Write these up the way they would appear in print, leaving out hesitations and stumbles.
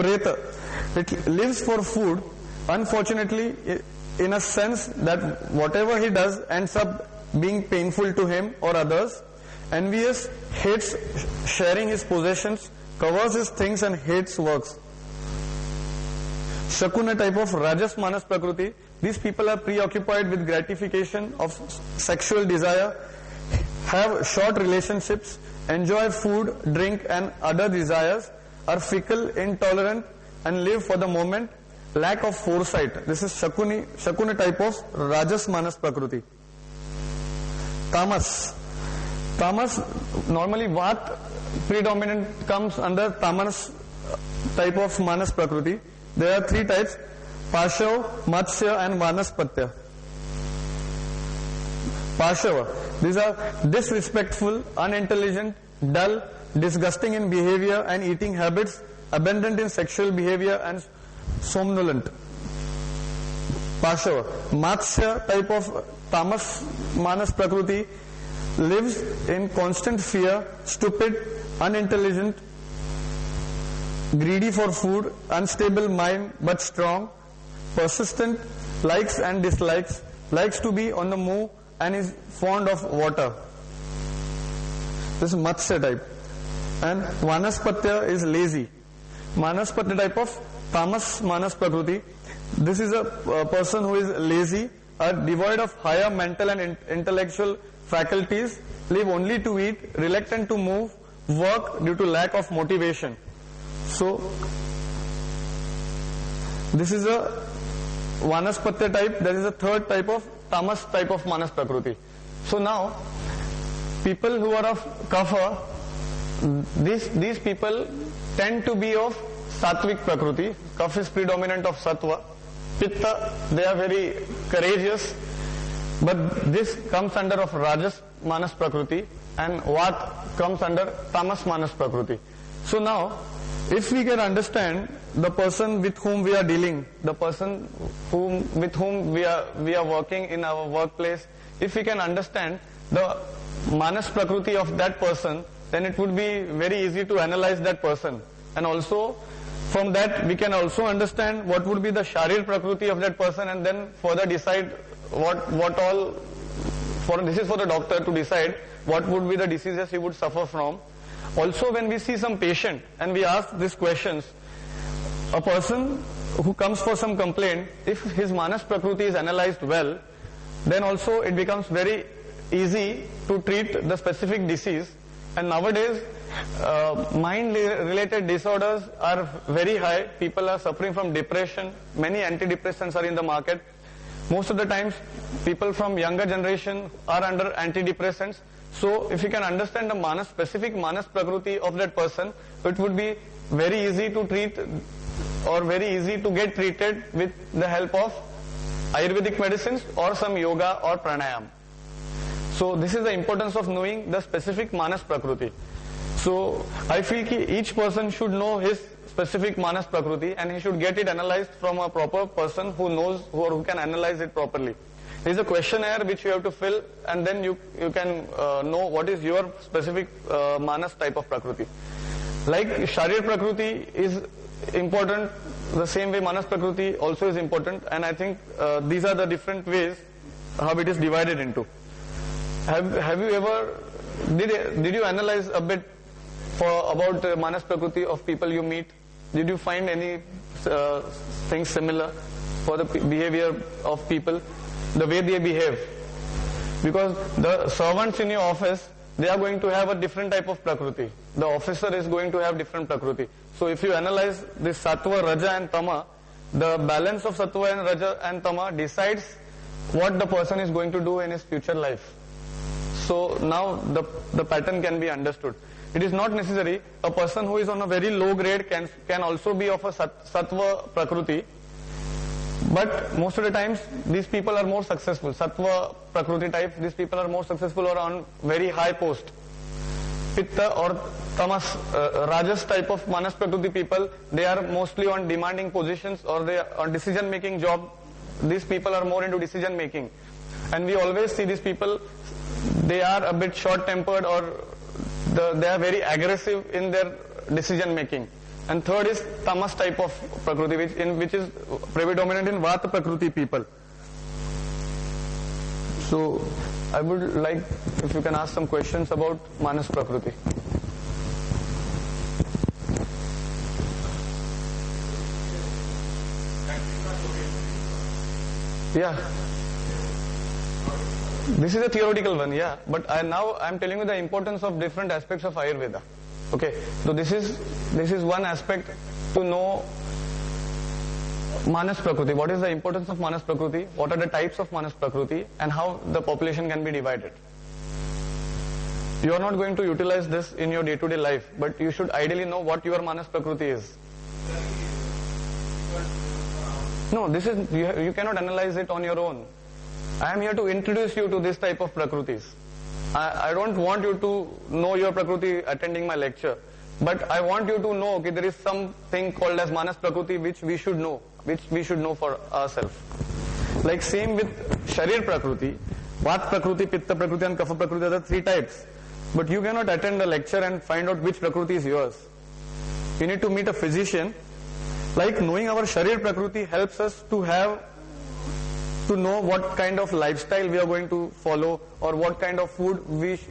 preta. It lives for food. Unfortunately, in a sense that whatever he does ends up being painful to him or others. Envious, hates sharing his possessions, covers his things and hates works. Shakuna type of Rajas Manas Prakriti. These people are preoccupied with gratification of sexual desire, have short relationships, enjoy food, drink and other desires, are fickle, intolerant and live for the moment, lack of foresight. This is Shakuna type of Rajas Manas Prakriti. Tamas. Tamas, normally Vat predominant comes under Tamas type of Manas Prakriti. There are three types: Pashav, Matsya and Vanaspatya. Pashava, these are disrespectful, unintelligent, dull, disgusting in behavior and eating habits, abundant in sexual behavior and somnolent. Pashava. Matsya type of Tamas Manas Prakriti lives in constant fear, stupid, unintelligent, greedy for food, unstable mind but strong, persistent, likes and dislikes, likes to be on the move and is fond of water. This is Matsya type. And Vanaspatya is lazy. Vanaspatya type of Tamas Manas Prakriti. This is a person who is lazy, are devoid of higher mental and intellectual faculties, live only to eat, reluctant to move, work due to lack of motivation. So, this is a Vanaspatya type. There is a third type of Tamas type of Manas Prakriti. So now, people who are of Kapha, these people tend to be of Sattvic Prakriti. Kapha is predominant of Sattva. Pitta, they are very courageous, but this comes under of Rajas Manas Prakriti, and Vat comes under Tamas Manas Prakriti. So now, if we can understand the person with whom we are dealing, the person with whom we are working in our workplace, if we can understand the Manas Prakriti of that person, then it would be very easy to analyze that person. And also, from that we can also understand what would be the Sharir Prakriti of that person, and then further decide what all, this is for the doctor to decide what would be the diseases he would suffer from. Also, when we see some patient and we ask these questions, a person who comes for some complaint, if his Manas Prakriti is analyzed well, then also it becomes very easy to treat the specific disease. And nowadays, mind-related disorders are very high. People are suffering from depression. Many antidepressants are in the market. Most of the times, people from younger generation are under antidepressants. So, if you can understand the specific Manas Prakriti of that person, it would be very easy to treat or very easy to get treated with the help of Ayurvedic medicines or some yoga or pranayam. So, this is the importance of knowing the specific Manas Prakriti. So, I feel that each person should know his specific Manas Prakriti, and he should get it analyzed from a proper person who knows who can analyze it properly. There is a questionnaire which you have to fill, and then you can know what is your specific Manas type of Prakriti. Like Sharir Prakriti is important, the same way Manas Prakriti also is important, and I think these are the different ways how it is divided into. Have you ever, did you analyze a bit about Manas Prakriti of people you meet? Did you find any things similar for the behavior of people, the way they behave? Because the servants in your office, they are going to have a different type of Prakriti. The officer is going to have different Prakriti. So if you analyze this Sattva, Raja and Tama, the balance of Sattva and Raja and Tama decides what the person is going to do in his future life. So now the pattern can be understood. It is not necessary. A person who is on a very low grade can also be of a Sattva Prakriti. But most of the times, these people are more successful. Sattva Prakriti type, these people are more successful or on very high post. Pitta or Tamas, Rajas type of Manas Prakriti people, they are mostly on demanding positions or they are on decision making job. These people are more into decision making. And we always see these people, they are a bit short tempered or they are very aggressive in their decision making. and third is tamas type of prakriti, which is predominant in vata prakriti people. So I would like if you can ask some questions about manas prakriti. Yeah. This is a theoretical one, yeah. But now I'm telling you the importance of different aspects of Ayurveda. Okay. So this is one aspect to know Manas Prakriti. What is the importance of Manas Prakriti? What are the types of Manas Prakriti? And how the population can be divided. You are not going to utilize this in your day-to-day life, but you should ideally know what your Manas Prakriti is. No, this is you cannot analyze it on your own. I am here to introduce you to this type of Prakritis. I don't want you to know your Prakriti attending my lecture, but I want you to know that there is something called as Manas Prakriti which we should know for ourselves. Like same with Sharir Prakriti, Vat Prakriti, Pitta Prakriti and Kapha Prakriti are the three types. But you cannot attend a lecture and find out which Prakriti is yours. You need to meet a physician. Like knowing our Sharir Prakriti helps us to know what kind of lifestyle we are going to follow, or what kind of food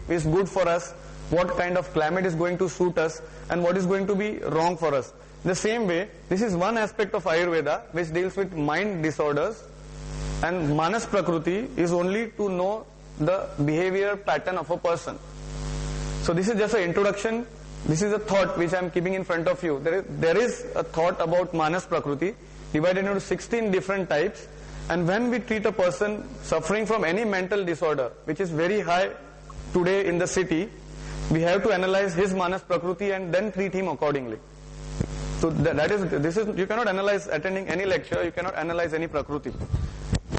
is good for us, what kind of climate is going to suit us, and what is going to be wrong for us. The same way, this is one aspect of Ayurveda which deals with mind disorders, and Manas Prakriti is only to know the behavior pattern of a person. So this is just an introduction. This is a thought which I am keeping in front of you. There is a thought about Manas Prakriti divided into 16 different types. And when we treat a person suffering from any mental disorder, which is very high today in the city, we have to analyze his Manas Prakriti and then treat him accordingly. So you cannot analyze attending any lecture, you cannot analyze any Prakriti.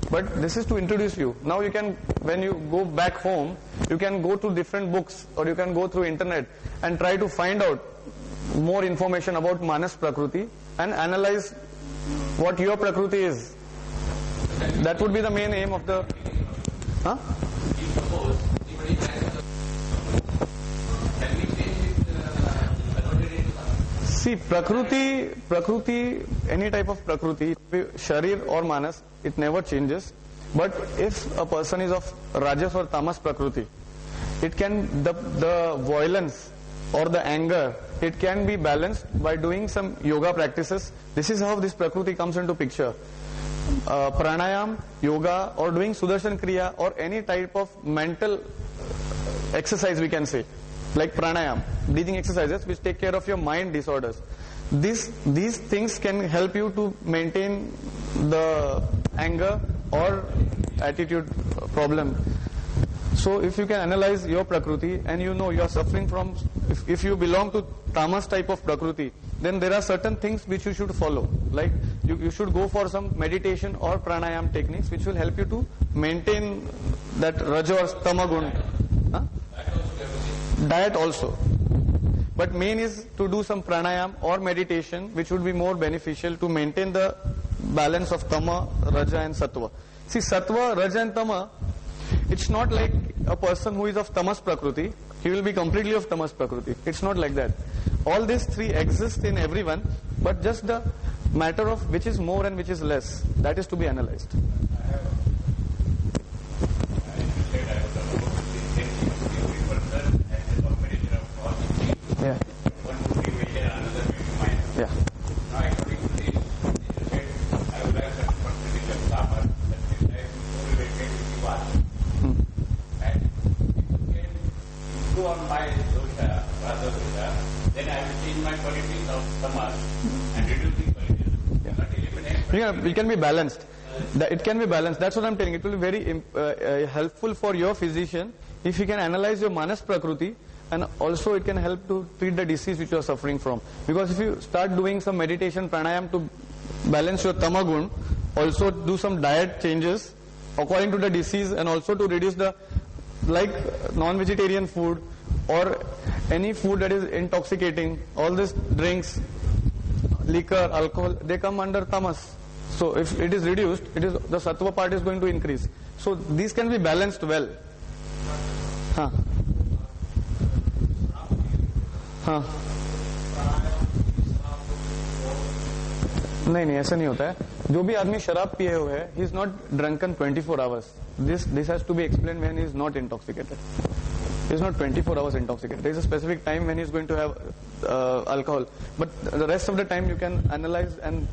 But this is to introduce you. Now you can, when you go back home, you can go to different books or you can go through internet and try to find out more information about Manas Prakriti and analyze what your Prakriti is. That would be the main aim of the... Huh? See, Prakriti, any type of Prakriti, Sharir or Manas, it never changes. But if a person is of Rajas or Tamas Prakriti, it can, the violence or the anger, it can be balanced by doing some yoga practices. This is how this Prakriti comes into picture. Pranayam, yoga, or doing Sudarshan Kriya, or any type of mental exercise we can say, like pranayam, breathing exercises which take care of your mind disorders. These things can help you to maintain the anger or attitude problem. So if you can analyze your Prakriti and you know you are suffering from, if you belong to Tamas type of Prakriti, then there are certain things which you should follow. Like you should go for some meditation or pranayam techniques which will help you to maintain that Raja or Tamagun. Huh? Diet also. But main is to do some pranayam or meditation which would be more beneficial to maintain the balance of Tama, Raja and Sattva. See, Sattva, Raja and Tama, it's not like a person who is of Tamas Prakriti, he will be completely of Tamas Prakriti. It's not like that. All these three exist in everyone, but just the matter of which is more and which is less, that is to be analyzed. Yeah. Yeah. On my dosha, Vata dosha, then I will change my qualities of Tamas and reducing qualities. Yeah, it can be balanced. It can be balanced. That's what I'm telling. It will be very helpful for your physician if you can analyze your Manas Prakriti, and also it can help to treat the disease which you are suffering from. Because if you start doing some meditation, pranayam to balance your Tamagun, also do some diet changes according to the disease, and also to reduce the, like non-vegetarian food or any food that is intoxicating, all these drinks, liquor, alcohol, they come under tamas. So if it is reduced, the sattva part is going to increase. So these can be balanced well. Huh. Huh. नहीं नहीं, ऐसा नहीं होता है. जो भी आदमी शराब पिए हुए है, he is not drunken 24 hours. This has to be explained when he is not intoxicated. He is not 24 hours intoxicated. There is a specific time when he is going to have alcohol, but the rest of the time you can analyze and